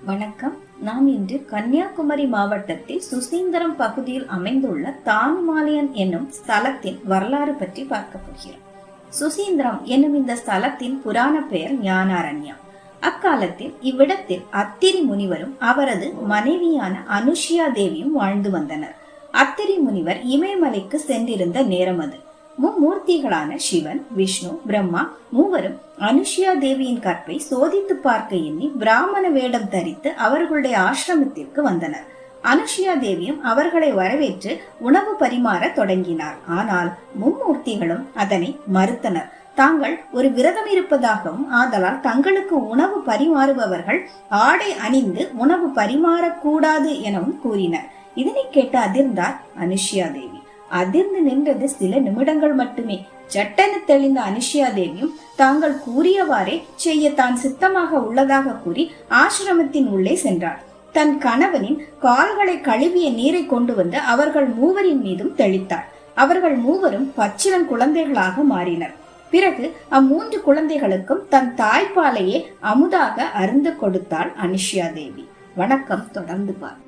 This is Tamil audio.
வணக்கம். நாம் இன்று கன்னியாகுமரி மாவட்டத்தில் சுசீந்திரம் பகுதியில் அமைந்துள்ள தானுமாலயன் என்னும் ஸ்தலத்தின் வரலாறு பற்றி பார்க்க போகிறோம். சுசீந்திரம் என்னும் இந்த ஸ்தலத்தின் புராண பெயர் ஞானாரண்யம். அக்காலத்தில் இவ்விடத்தில் அத்திரி முனிவரும் அவரது மனைவியான அனுஷியா தேவியும் வாழ்ந்து வந்தனர். அத்திரி முனிவர் இமயமலைக்கு சென்றிருந்த நேரம் அது. மும்மூர்த்திகளான சிவன், விஷ்ணு, பிரம்மா மூவரும் அனுஷியா தேவியின் கற்பை சோதித்து பார்க்க எண்ணி பிராமண வேடம் தரித்து அவர்களுடைய ஆசிரமத்திற்கு வந்தனர். அனுஷியா தேவியும் அவர்களை வரவேற்று உணவு பரிமாற தொடங்கினார். ஆனால் மும்மூர்த்திகளும் அதனை மறுத்தனர். தாங்கள் ஒரு விரதம் இருப்பதாகவும் ஆதலால் தங்களுக்கு உணவு பரிமாறுபவர்கள் ஆடை அணிந்து உணவு பரிமாறக்கூடாது எனவும் கூறினர். இதனை கேட்டு அதிர்ந்தார் அனுஷியா தேவி. அதிர்ந்து நின்றது சில நிமிடங்கள் மட்டுமே. சட்டென தெளிந்த அனுஷியா தேவியும் தாங்கள் கூறியவாறே செய்ய தான் சித்தமாக உள்ளதாக கூறி ஆசிரமத்தின் உள்ளே சென்றார். தன் கணவனின் கால்களை கழுவிய நீரை கொண்டு வந்து அவர்கள் மூவரின் மீதும் தெளித்தார். அவர்கள் மூவரும் பச்சிளம் குழந்தைகளாக மாறினர். பிறகு அம்மூன்று குழந்தைகளுக்கும் தன் தாய்ப்பாலையே அமுதாக அருந்து கொடுத்தாள் அனுஷியா தேவி. வணக்கம். தொடர்ந்து பார்.